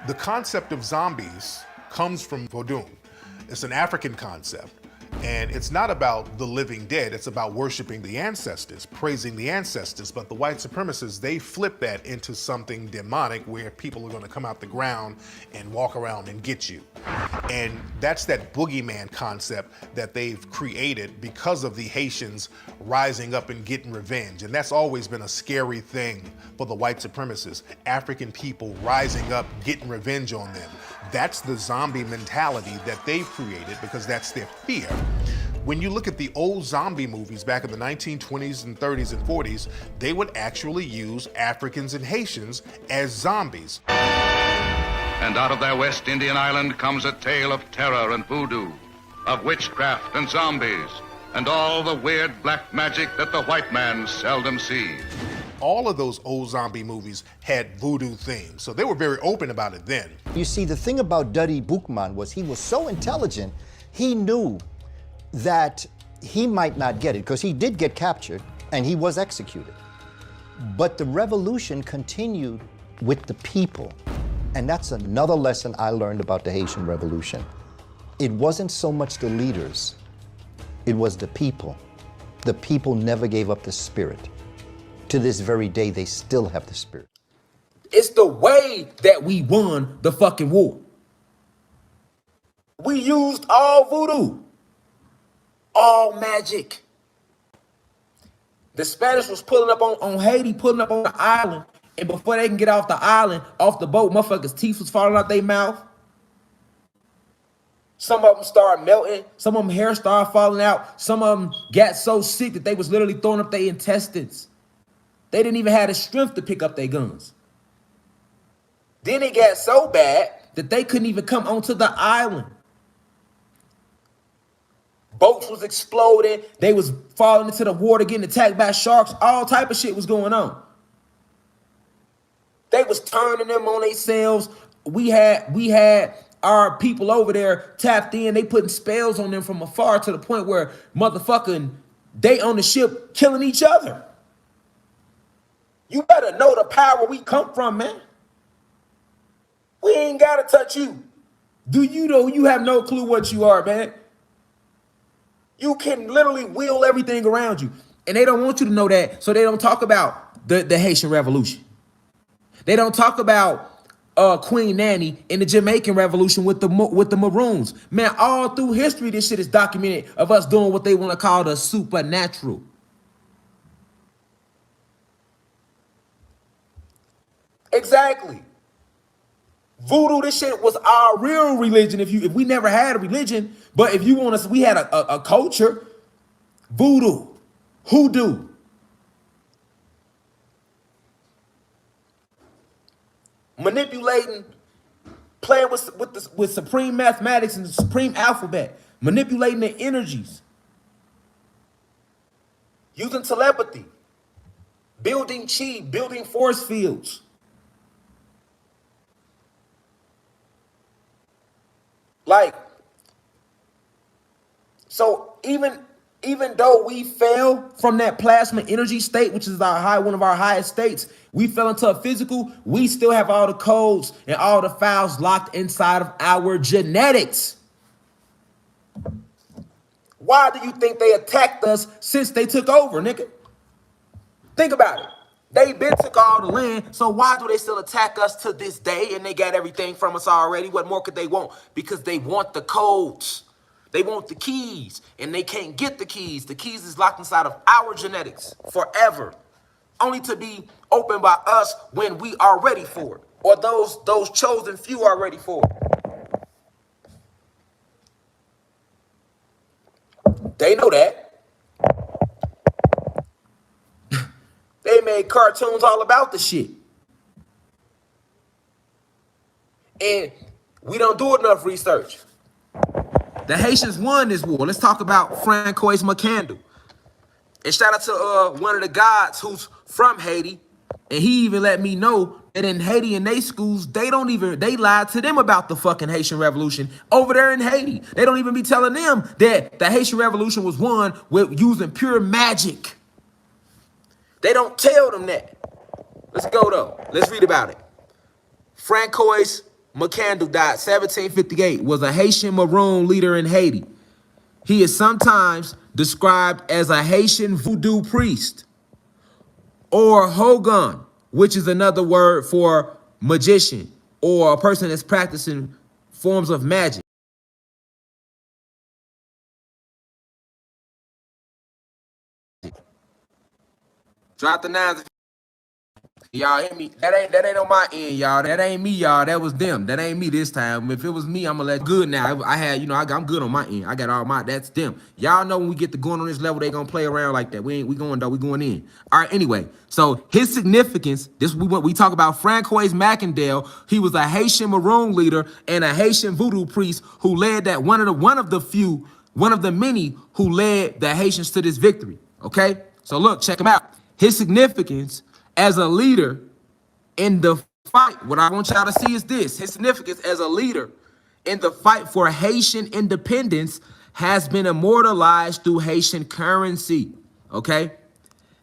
The concept of zombies comes from Voodoo. It's an African concept. And it's not about the living dead, it's about worshiping the ancestors, praising the ancestors. But the white supremacists, they flip that into something demonic where people are going to come out the ground and walk around and get you. And that's that boogeyman concept that they've created because of the Haitians rising up and getting revenge. And that's always been a scary thing for the white supremacists. African people rising up, getting revenge on them. That's the zombie mentality that they've created because that's their fear. When you look at the old zombie movies back in the 1920s and 30s and 40s, they would actually use Africans and Haitians as zombies. And out of their West Indian island comes a tale of terror and voodoo, of witchcraft and zombies, and all the weird black magic that the white man seldom sees. All of those old zombie movies had voodoo themes, so they were very open about it then. You see, the thing about Duddy Boukman was he was so intelligent, he knew that he might not get it, because he did get captured and he was executed. But the revolution continued with the people. And that's another lesson I learned about the Haitian Revolution. It wasn't so much the leaders, it was the people. The people never gave up the spirit. To this very day, they still have the spirit. It's the way that we won the fucking war. We used all voodoo, all magic. The Spanish was pulling up on Haiti, pulling up on the island, and before they can get off the island, off the boat, motherfuckers' teeth was falling out their mouth. Some of them started melting. Some of them hair started falling out. Some of them got so sick that they was literally throwing up their intestines. They didn't even have the strength to pick up their guns. Then it got so bad that they couldn't even come onto the island. Boats was exploding. They was falling into the water, getting attacked by sharks. All type of shit was going on. They was turning them on themselves. We had our people over there tapped in. They putting spells on them from afar to the point where motherfucking they on the ship killing each other. You better know the power we come from, man. We ain't gotta touch you. Do you know you have no clue what you are, man? You can literally wheel everything around you. And they don't want you to know that, so they don't talk about the Haitian Revolution. They don't talk about Queen Nanny and the Jamaican Revolution with the Maroons. Man, all through history, this shit is documented of us doing what they want to call the supernatural. Exactly. Voodoo, this shit was our real religion. If we never had a religion, but if you want us, we had a culture. Voodoo, Hoodoo. Manipulating, playing with supreme mathematics and the supreme alphabet, manipulating the energies, using telepathy, building chi, building force fields. Like, so even though we fell from that plasma energy state, which is one of our highest states, we fell into a physical, we still have all the codes and all the files locked inside of our genetics. Why do you think they attacked us since they took over, nigga? Think about it. They been took all the land, so why do they still attack us to this day and they got everything from us already? What more could they want? Because they want the codes. They want the keys, and they can't get the keys. The keys is locked inside of our genetics forever, only to be opened by us when we are ready for it, or those chosen few are ready for it. They know that. They made cartoons all about the shit. And we don't do enough research. The Haitians won this war. Let's talk about Francois McCandle. And shout out to one of the gods who's from Haiti. And he even let me know that in Haiti in their schools, they lied to them about the fucking Haitian Revolution over there in Haiti. They don't even be telling them that the Haitian Revolution was won with using pure magic. They don't tell them that. Let's go though. Let's read about it. Francois McCandle died 1758, was a Haitian Maroon leader in Haiti. He is sometimes described as a Haitian voodoo priest or Hogun, which is another word for magician or a person that's practicing forms of magic. Drop the nines. Y'all hear me? That ain't on my end, y'all. That ain't me, y'all. That was them. That ain't me this time. If it was me, I'ma let good now. I had, I'm good on my end. I got all my. That's them. Y'all know when we get to going on this level, they gonna play around like that. We going though. We going in. All right. Anyway, so his significance. We talk about Francois Macandale. He was a Haitian Maroon leader and a Haitian voodoo priest who led that one of the many who led the Haitians to this victory. Okay. So look, check him out. His significance as a leader in the fight, what I want y'all to see is this. His significance as a leader in the fight for Haitian independence has been immortalized through Haitian currency, okay?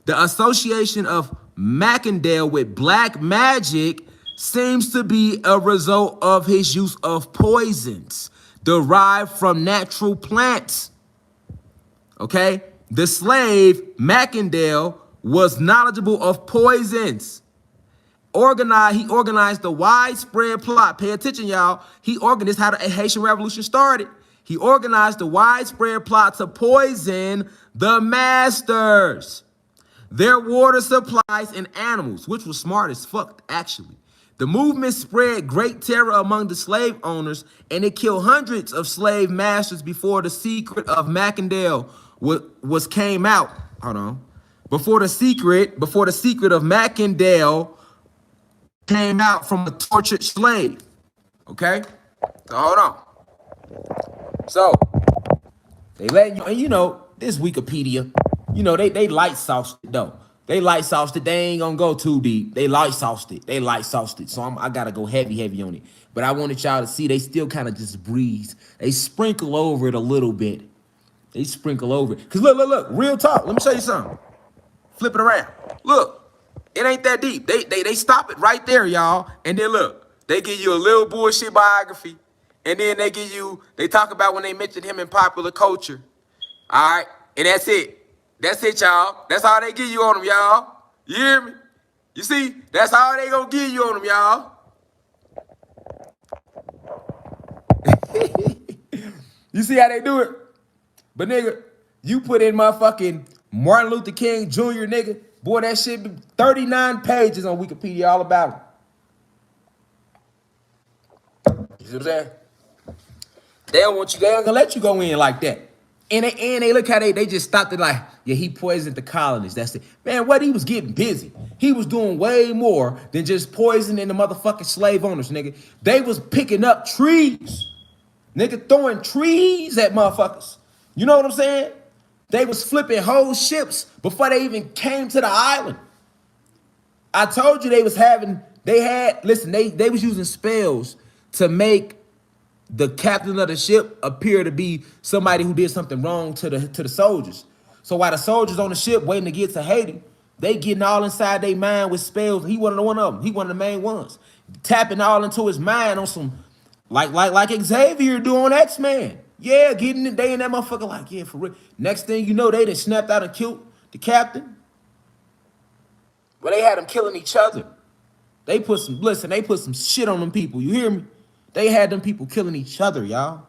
The association of Macandale with black magic seems to be a result of his use of poisons derived from natural plants, okay? The slave, Macandale, was knowledgeable of poisons. He organized the widespread plot. Pay attention, y'all. This is how the Haitian Revolution started. He organized the widespread plot to poison the masters, their water supplies, and animals, which was smart as fuck, actually. The movement spread great terror among the slave owners, and it killed hundreds of slave masters before the secret of Macandale came out. Hold on. Before the secret of Macandale came out from a tortured slave. Okay? So hold on. So they let you, and this Wikipedia, they light sauced it though. They light sauced it. They ain't gonna go too deep. They light sauced it. So I gotta go heavy on it. But I wanted y'all to see they still kind of just breeze. They sprinkle over it a little bit. Cause look, real talk. Let me show you something. Flip it around. Look, it ain't that deep. They stop it right there, y'all. And then look, they give you a little bullshit biography. And then they talk about when they mentioned him in popular culture. All right. And that's it. That's it, y'all. That's all they give you on them, y'all. You hear me? You see? That's all they gonna give you on them, y'all. You see how they do it? But nigga, you put in motherfucking Martin Luther King Jr., nigga. Boy, that shit be 39 pages on Wikipedia all about him. You see what I'm saying? They ain't gonna let you go in like that. And they look how they just stopped it like, yeah, he poisoned the colonists. That's it. Man, he was getting busy. He was doing way more than just poisoning the motherfucking slave owners, nigga. They was picking up trees. Nigga, throwing trees at motherfuckers. You know what I'm saying? They was flipping whole ships before they even came to the island. I told you they was using spells to make the captain of the ship appear to be somebody who did something wrong to the soldiers. So while the soldiers on the ship waiting to get to Haiti, they getting all inside their mind with spells. He wasn't one of them. He one of the main ones. Tapping all into his mind on some, like Xavier do on X-Men. Yeah, getting it. They in that motherfucker like, yeah, for real. Next thing you know, they done snapped out and killed the captain. Well, they had them killing each other. They put some shit on them people. You hear me? They had them people killing each other, y'all.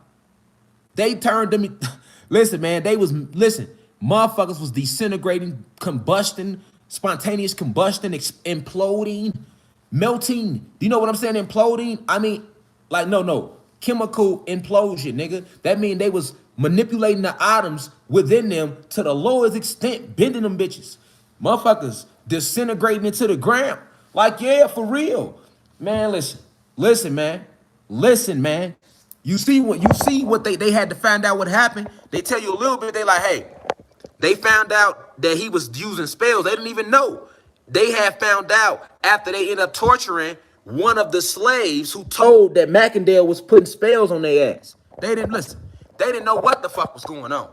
They turned them. Listen, man, motherfuckers was disintegrating, combustion, spontaneous combustion, imploding, melting. Do you know what I'm saying? Imploding? I mean, no. Chemical implosion, nigga. That mean they was manipulating the atoms within them to the lowest extent, bending them bitches. Motherfuckers disintegrating into the ground. Like, yeah, for real. Man, listen, man. You see what they had to find out what happened. They tell you a little bit, they like, hey, they found out that he was using spells. They didn't even know. They had found out after they ended up torturing one of the slaves who told that Macandale was putting spells on their ass. They didn't listen. They didn't know what the fuck was going on.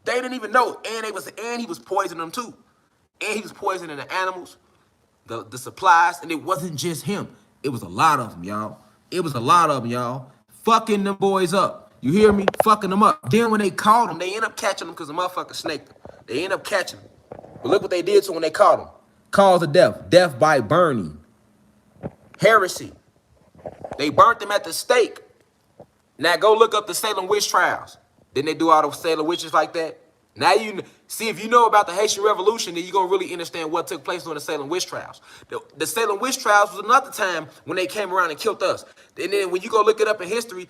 They didn't even know. And he was poisoning them too. And he was poisoning the animals, the supplies, and it wasn't just him. It was a lot of them, y'all. It was a lot of them, y'all. Fucking them boys up. You hear me? Fucking them up. Then when they caught them, they end up catching them because the motherfucker snaked them. They end up catching them. But look what they did to when they caught them. Cause of death. Death by burning. Heresy. They burnt them at the stake. Now go look up the Salem witch trials. Didn't they do all those Salem witches like that? Now you see, if you know about the Haitian Revolution, then you're going to really understand what took place during the Salem witch trials. The Salem witch trials was another time when they came around and killed us. And then when you go look it up in history,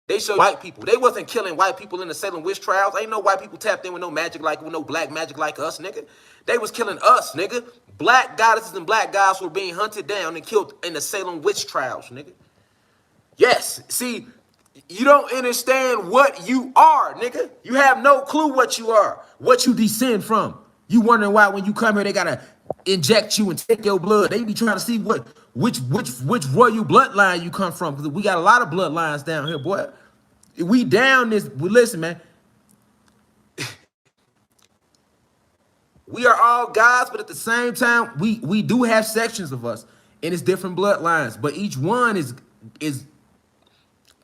they show white people. They wasn't killing white people in the Salem witch trials. Ain't no white people tapped in with no magic like, with no black magic like us, nigga. They was killing us, nigga. Black goddesses and black gods were being hunted down and killed in the Salem witch trials, nigga. Yes, see, you don't understand what you are, nigga. You have no clue what you are, what you descend from. You wondering why when you come here, they gotta inject you and take your blood. They be trying to see which royal bloodline you come from, because we got a lot of bloodlines down here, boy. We down this, listen, man. We are all gods, but at the same time, we do have sections of us, and it's different bloodlines, but each one is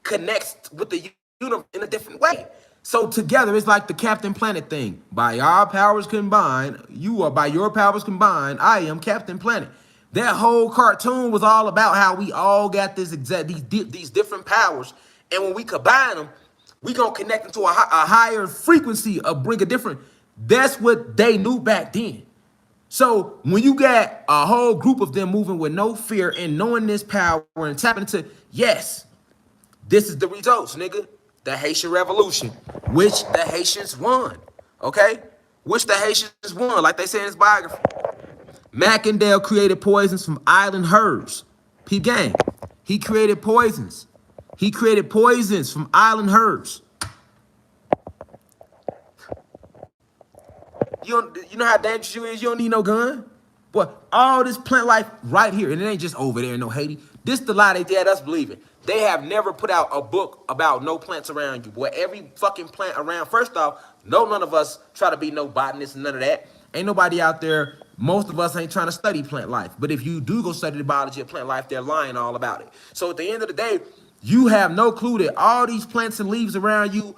connects with the universe in a different way. So together, it's like the Captain Planet thing. By our powers combined, you are by your powers combined, I am Captain Planet. That whole cartoon was all about how we all got these different powers, and when we combine them, we gonna connect into a higher frequency of bring a different. That's what they knew back then. So when you got a whole group of them moving with no fear and knowing this power and tapping into, yes, this is the results, nigga. The Haitian Revolution, which the Haitians won, okay? Which the Haitians won, like they say in his biography. Mackindale created poisons from island herbs. Peep gang. He created poisons. He created poisons from island herbs. You know how dangerous you is? You don't need no gun. Boy, all this plant life right here, and it ain't just over there in no Haiti. This the lie they had us believing. They have never put out a book about no plants around you. Boy, every fucking plant around. First off, none of us try to be no botanists and none of that. Ain't nobody out there, most of us ain't trying to study plant life. But if you do go study the biology of plant life, they're lying all about it. So at the end of the day, you have no clue that all these plants and leaves around you,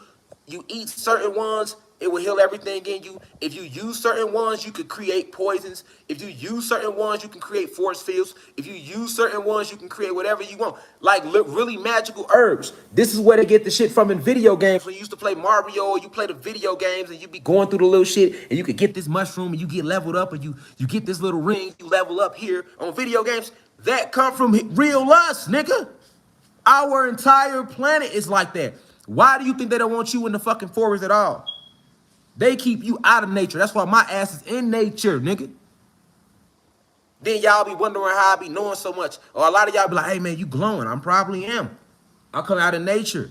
you eat certain ones, it will heal everything in you. If you use certain ones, you could create poisons. If you use certain ones, you can create force fields. If you use certain ones, you can create whatever you want. Like really magical herbs. This is where they get the shit from in video games. When you used to play Mario, or you play the video games and you be going through the little shit and you could get this mushroom and you get leveled up, or you get this little ring, you level up here on video games. That come from real us, nigga. Our entire planet is like that. Why do you think they don't want you in the fucking forest at all? They keep you out of nature. That's why my ass is in nature, nigga. Then y'all be wondering how I be knowing so much. Or a lot of y'all be like, hey, man, you glowing. I probably am. I come out of nature.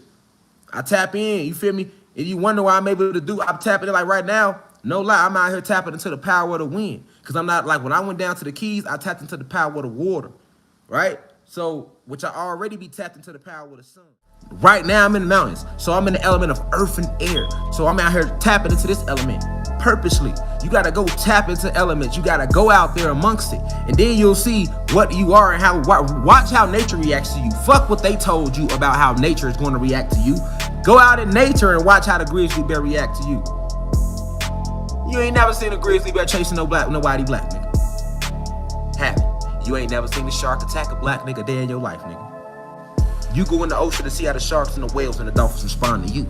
I tap in, you feel me? If you wonder why I'm able to do, I'm tapping in like right now. No lie, I'm out here tapping into the power of the wind. Because I'm not, like when I went down to the Keys, I tapped into the power of the water, right? So, which I already be tapped into the power of the sun. Right now, I'm in the mountains, so I'm in the element of earth and air. So I'm out here tapping into this element purposely. You gotta go tap into elements. You gotta go out there amongst it, and then you'll see what you are and how. Watch how nature reacts to you. Fuck what they told you about how nature is going to react to you. Go out in nature and watch how the grizzly bear react to you. You ain't never seen a grizzly bear chasing nobody black nigga. Haven't. You ain't never seen a shark attack a black nigga day in your life, nigga. You go in the ocean to see how the sharks and the whales and the dolphins respond to you.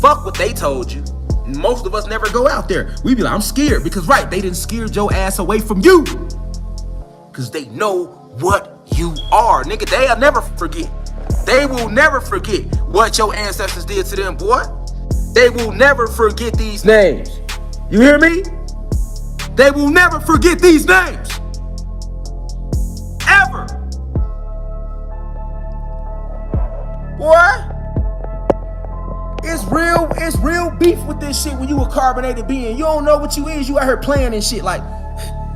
Fuck what they told you. Most of us never go out there. We be like, I'm scared. Because right, they didn't scare your ass away from you. Because they know what you are. Nigga, they'll never forget. They will never forget what your ancestors did to them, boy. They will never forget these names. You hear me? They will never forget these names. Ever. Boy, it's real beef with this shit when you a carbonated being. You don't know what you is. You out here playing and shit like,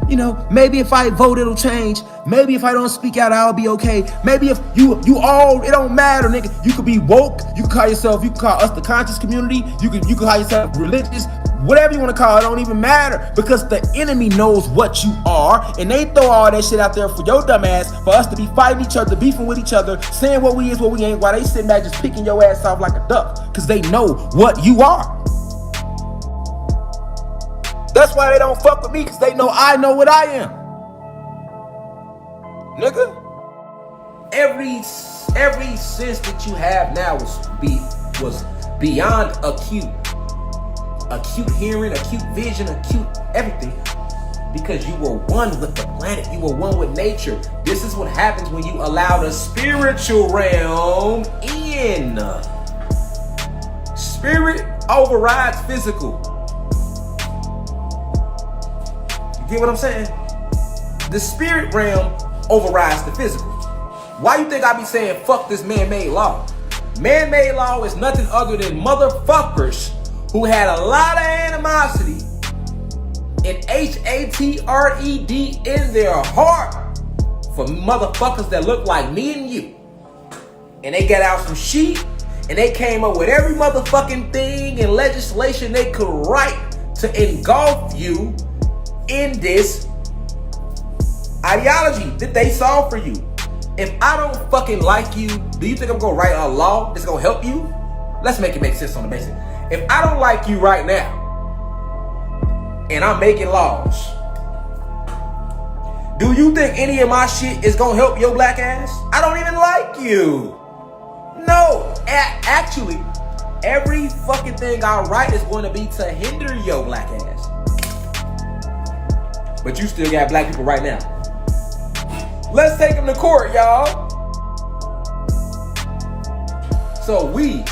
you know, maybe if I vote, it'll change. Maybe if I don't speak out, I'll be okay. Maybe if you all, it don't matter, nigga. You could be woke. You can call us the conscious community. You can call yourself religious. whatever you want to call it, don't even matter, because the enemy knows what you are, and they throw all that shit out there for your dumb ass, for us to be fighting each other, beefing with each other, saying what we is, what we ain't, while they sitting back just picking your ass off like a duck, because they know what you are. That's why they don't fuck with me, because they know I know what I am. Nigga. Every sense that you have now was beyond acute hearing, acute vision, acute everything, because you were one with the planet, you were one with nature. This is what happens when you allow the spiritual realm in. Spirit overrides physical. You get what I'm saying? The spirit realm overrides the physical. Why you think I be saying fuck this man-made law? Man-made law is nothing other than motherfuckers who had a lot of animosity and hatred in their heart for motherfuckers that look like me and you. And they got out some shit and they came up with every motherfucking thing and legislation they could write to engulf you in this ideology that they saw for you. If I don't fucking like you, do you think I'm gonna write a law that's gonna help you? Let's make it make sense on the basic. If I don't like you right now, and I'm making laws, do you think any of my shit is gonna help your black ass? I don't even like you. No, actually, every fucking thing I write is going to be to hinder your black ass. But you still got black people right now. Let's take them to court, y'all. So we,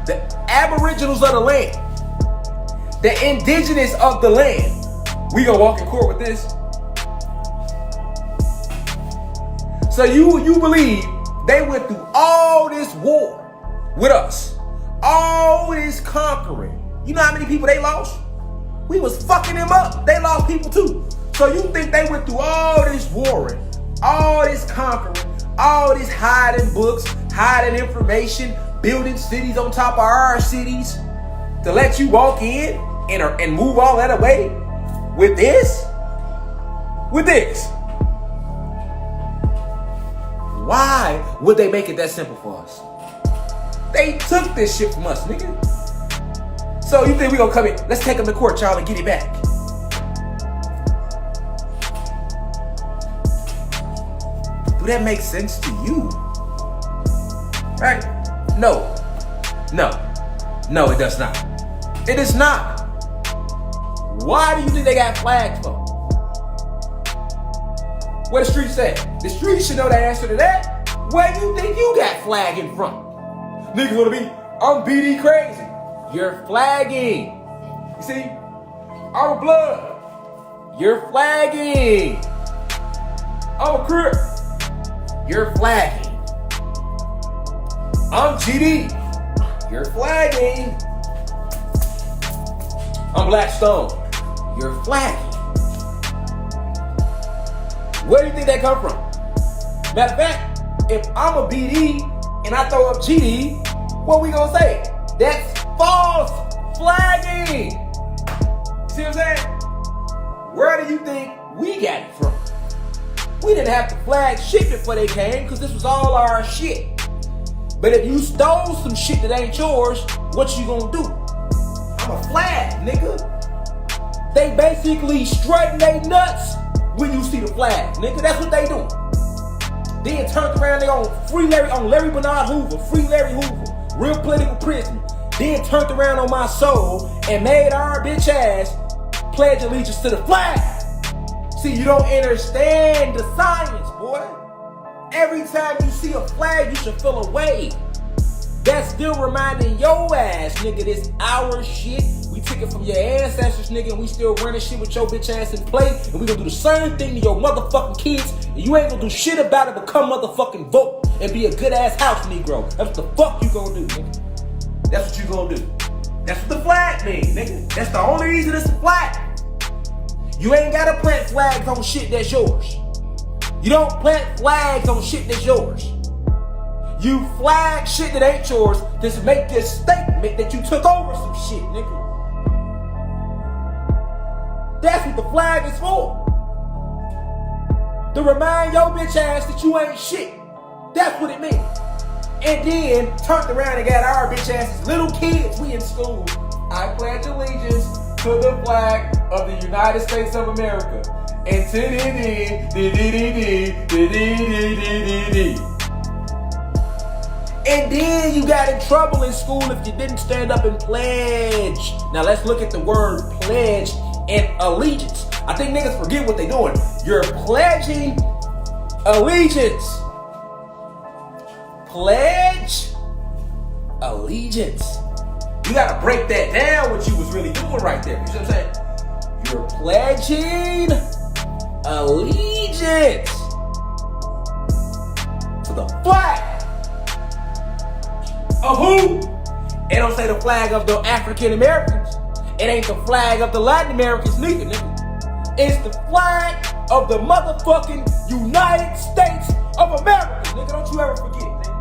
the aboriginals of the land, the indigenous of the land, we gonna walk in court with this? So you believe they went through all this war with us, all this conquering. You know how many people they lost? We was fucking them up. They lost people too. So you think they went through all this warring, all this conquering, all this hiding books, hiding information, building cities on top of our cities to let you walk in and move all that away with this? With this? Why would they make it that simple for us? They took this shit from us, nigga. So you think we gonna come in? Let's take them to court, y'all, and get it back. Do that make sense to you? Right? No, it does not. It is not. Why do you think they got flags for? What the streets say? The streets should know the answer to that. Where do you think you got flagging from? Niggas wanna be, I'm BD crazy. You're flagging. You see? I'm a blood. You're flagging. I'm a crip. You're flagging. I'm GD. You're flagging. I'm Black Stone. You're flagging. Where do you think that come from? Matter of fact, if I'm a BD and I throw up GD, what we gonna say? That's false flagging. See what I'm saying? Where do you think we got it from? We didn't have to flag shit before they came because this was all our shit. But if you stole some shit that ain't yours, what you gonna do? I'm a flag, nigga. They basically straighten their nuts when you see the flag, nigga. That's what they do. Then turned around, they on Larry Bernard Hoover, free Larry Hoover, real political prisoner. Then turned around on my soul and made our bitch ass pledge allegiance to the flag. See, you don't understand the science, boy. Every time you see a flag, you should feel a way. That's still reminding your ass, nigga, this our shit. We took it from your ancestors, nigga, and we still running shit with your bitch ass in play. And we gonna do the same thing to your motherfucking kids. And you ain't gonna do shit about it but come motherfucking vote and be a good ass house Negro. That's what the fuck you gonna do, nigga. That's what you gonna do. That's what the flag means, nigga. That's the only reason it's a flag. You ain't gotta plant flags on shit that's yours. You don't plant flags on shit that's yours. You flag shit that ain't yours to make this statement that you took over some shit, nigga. That's what the flag is for. To remind your bitch ass that you ain't shit. That's what it means. And then turned around and got our bitch asses, little kids, we in school. I pledge allegiance to the flag of the United States of America. And and then you got in trouble in school if you didn't stand up and pledge. Now let's look at the word pledge and allegiance. I think niggas forget what they doing. You're pledging allegiance. Pledge allegiance. You gotta break that down, what you was really doing right there. You see what I'm saying? You're pledging allegiance to the flag of who? It don't say the flag of the African Americans. It ain't the flag of the Latin Americans neither, nigga. It's the flag of the motherfucking United States of America. Nigga, don't you ever forget, nigga.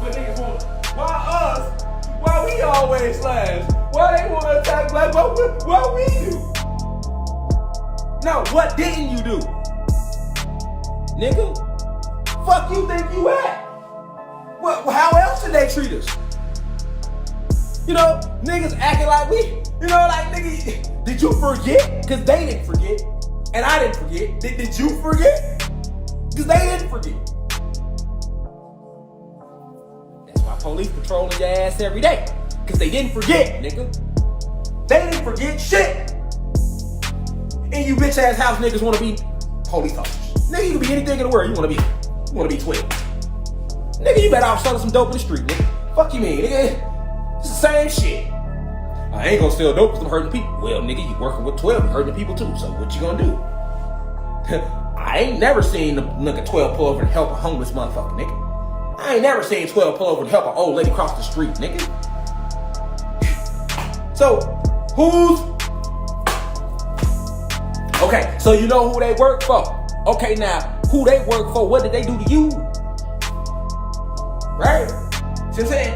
But niggas want, why us? Why we always last? Why they want to attack black? Why we do? No, what didn't you do? Nigga? Fuck you think you at? What, how else did they treat us? You know, niggas acting like we, you know, like nigga, did you forget? Cause they didn't forget. And I didn't forget. Did you forget? Cause they didn't forget. That's why police patrolling your ass every day. Cause they didn't forget, nigga. They didn't forget shit. And you bitch ass house niggas wanna be police officers. Nigga, you can be anything in the world you wanna be. You wanna be 12. Nigga, you better off selling some dope in the street, nigga. Fuck you mean, nigga. It's the same shit. I ain't gonna sell dope because I'm hurting people. Well, nigga, you working with 12, you hurting people too. So what you gonna do? I ain't never seen the nigga 12 pull over and help a homeless motherfucker, nigga. I ain't never seen 12 pull over and help an old lady cross the street, nigga. So, who's... Okay, so you know who they work for. Okay, now, who they work for, what did they do to you? Right? See what I'm saying?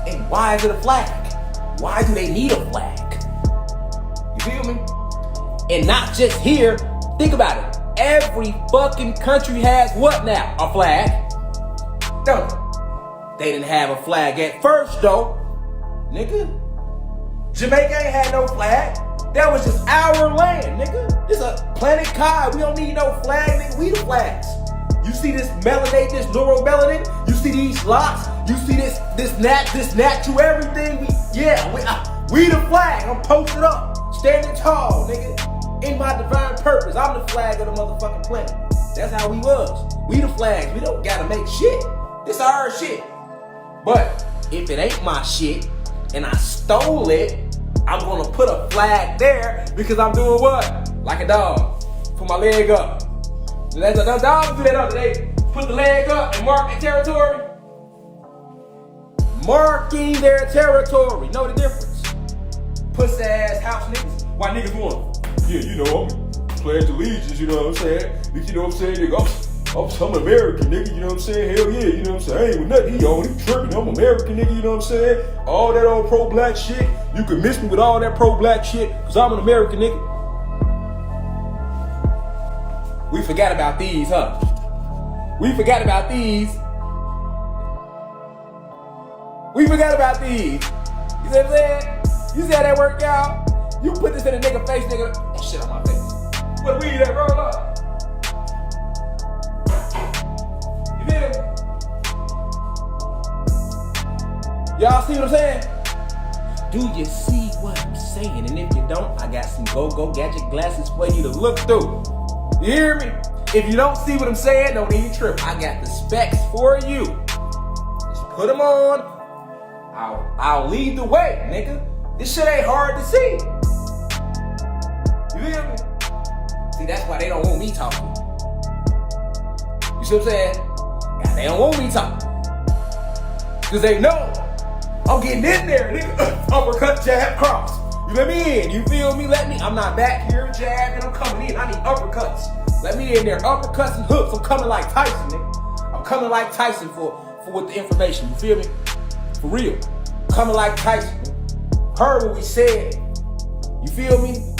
And why is it a flag? Why do they need a flag? You feel me? And not just here. Think about it. Every fucking country has what now? A flag. Don't they? They didn't have a flag at first though. Nigga. Jamaica ain't had no flag. That was just our land, nigga. This a planet Kai. We don't need no flag, nigga. We the flags. You see this melanin, this neuromelanin? You see these locks? You see this natural everything? We the flag. I'm posted up, standing tall, nigga. In my divine purpose. I'm the flag of the motherfucking planet. That's how we was. We the flags. We don't gotta make shit. This our shit. But if it ain't my shit and I stole it, I'm gonna put a flag there because I'm doing what? Like a dog. Put my leg up. The dogs do that other day. Put the leg up and mark their territory. Marking their territory. Know the difference? Pussy ass house niggas. Why niggas want? Yeah, you know, I'm pledge allegiance, you know what I'm saying? You know what I'm saying? Nigga, I'm American, nigga, you know what I'm saying? Hell yeah, you know what I'm saying? I ain't with nothing, he tripping, I'm American, nigga, you know what I'm saying? All that old pro-black shit, you can miss me with all that pro-black shit, cause I'm an American, nigga. We forgot about these, huh? We forgot about these. We forgot about these. You see what I'm saying? You see how that worked, y'all? You put this in a nigga face, nigga. That shit on my face. What weed that roll up? You feel me? Y'all see what I'm saying? Do you see what I'm saying? And if you don't, I got some go-go gadget glasses for you to look through. You hear me? If you don't see what I'm saying, don't even trip. I got the specs for you. Just put them on. I'll lead the way, nigga. This shit ain't hard to see. You feel me? See, that's why they don't want me talking. You see what I'm saying? Yeah, they don't want me talking. Because they know I'm getting in there, nigga. Uppercut, jab, cross. You let me in. You feel me? I'm not back here jabbing. I'm coming in. I need uppercuts. Let me in there. Uppercuts and hooks. I'm coming like Tyson, nigga. I'm coming like Tyson for with the information. You feel me? For real. Coming like Tyson. Heard what we said. You feel me?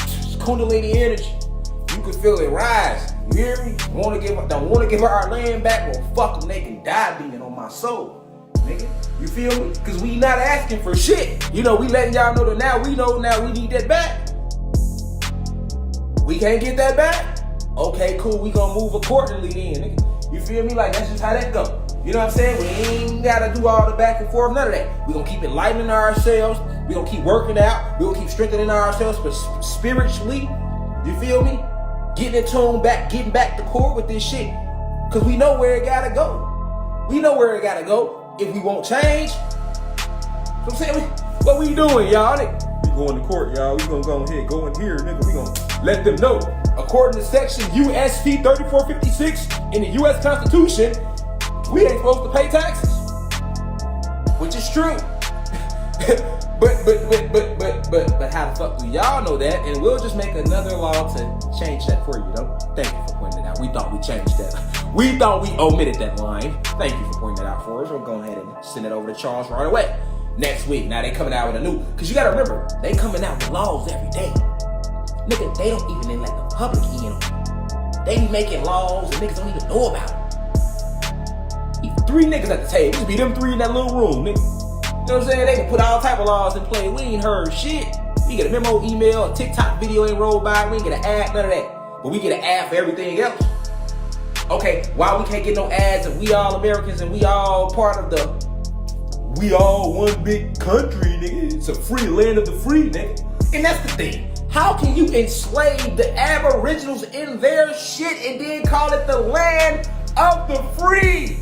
Kundalini energy. You can feel it rise. You hear me? Don't want to give our land back? Well, fuck them. They can die being on my soul. Nigga, you feel me? Because we not asking for shit. You know, we letting y'all know that now we need that back. We can't get that back? Okay, cool. We gonna move accordingly then, nigga. You feel me? Like, that's just how that go. You know what I'm saying? We ain't gotta do all the back and forth, none of that. We gonna keep enlightening ourselves. We gonna keep working out. We gonna keep strengthening ourselves spiritually. You feel me? Getting in tune back, getting back to core with this shit. Cause we know where it gotta go. We know where it gotta go. If we won't change, you know what I'm saying? What we doing, y'all? We going to court, y'all. We gonna go ahead, go in here, nigga. We gonna let them know. According to section USC 3456 in the US Constitution, we ain't supposed to pay taxes. Which is true. But how the fuck do y'all know that? And we'll just make another law to change that for you, though. Thank you for pointing it out. We thought we changed that. We thought we omitted that line. Thank you for pointing that out for us. We'll go ahead and send it over to Charles right away. Next week. Now they coming out with a new, because you gotta remember, they coming out with laws every day. Nigga, they don't even let the public in on it. They be making laws and niggas don't even know about it. 3 niggas at the table. Just be them 3 in that little room, nigga. You know what I'm saying? They can put all type of laws in play. We ain't heard shit. We get a memo, email, a TikTok video ain't rolled by. We ain't get an ad, none of that. But we get an ad for everything else. Okay, why we can't get no ads if we all Americans and we all part of we all one big country, nigga. It's a free land of the free, nigga. And that's the thing. How can you enslave the Aboriginals in their shit and then call it the land of the free?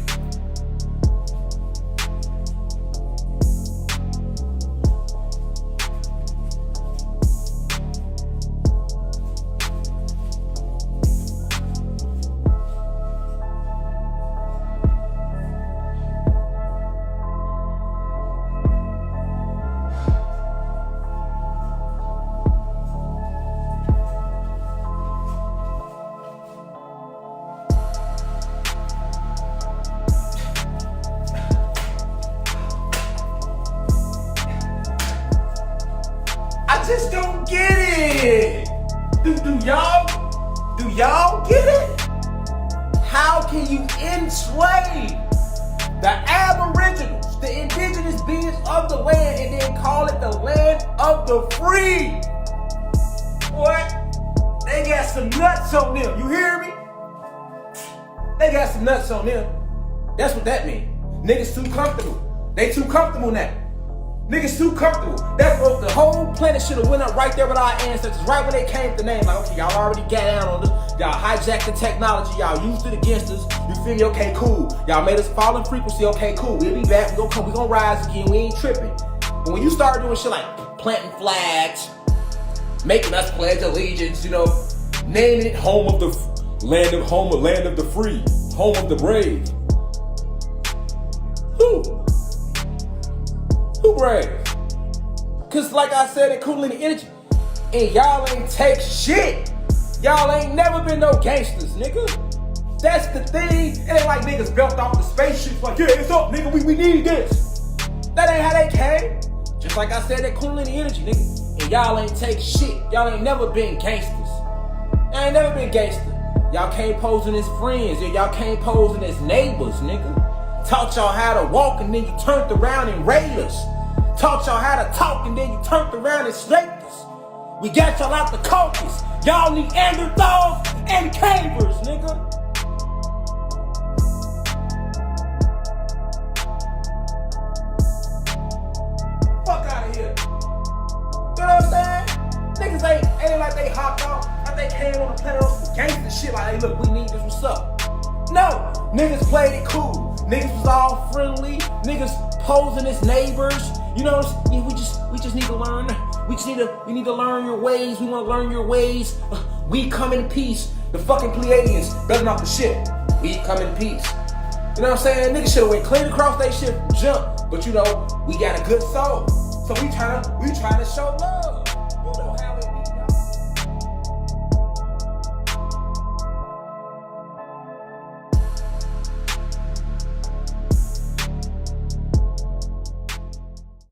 I just don't get it. Do y'all get it? How can you enslave the Aboriginals, the indigenous beings of the land, and then call it the land of the free? What? They got some nuts on them. You hear me? They got some nuts on them. That's what that means. Niggas too comfortable. They too comfortable now. Niggas too comfortable. That's what the whole planet should have went up right there with our ancestors, right when they came with the name. Like, okay, y'all already got down on this. Y'all hijacked the technology. Y'all used it against us. You feel me? Okay, cool. Y'all made us fall in frequency. Okay, cool. We'll be back. We gonna rise again. We ain't tripping. But when you start doing shit like planting flags, making us pledge allegiance, you know, naming it home of the land of the free, home of the brave. Who brave? Cause like I said, it Kundalini energy. And y'all ain't take shit. Y'all ain't never been no gangsters, nigga. That's the thing. It ain't like niggas built off the spaceships like, yeah, it's up, nigga, we need this. That ain't how they came. Just like I said, that Kundalini energy, nigga. And y'all ain't take shit. Y'all ain't never been gangsters. Y'all ain't never been gangsters. Y'all came posing as friends. Y'all came posing as neighbors, nigga. Taught y'all how to walk and then you turned around and raided us. Taught y'all how to talk and then you turned around and snaked us. We got y'all out the Caucasus. Y'all Neanderthals and cavers, nigga. Fuck out of here. You know what I'm saying? Niggas ain't like they hopped off. Like they came on the planet on some gangster shit. Like, hey, look, we need this. What's up? No. Niggas played it cool. Niggas was all friendly. Niggas posing as neighbors. You know, we just need to learn. We need to learn your ways. We want to learn your ways. We come in peace. The fucking Pleiadians better off the ship. We come in peace. You know what I'm saying? Niggas should have went clean across that shit from jump. But you know, we got a good soul. So we trying to show love.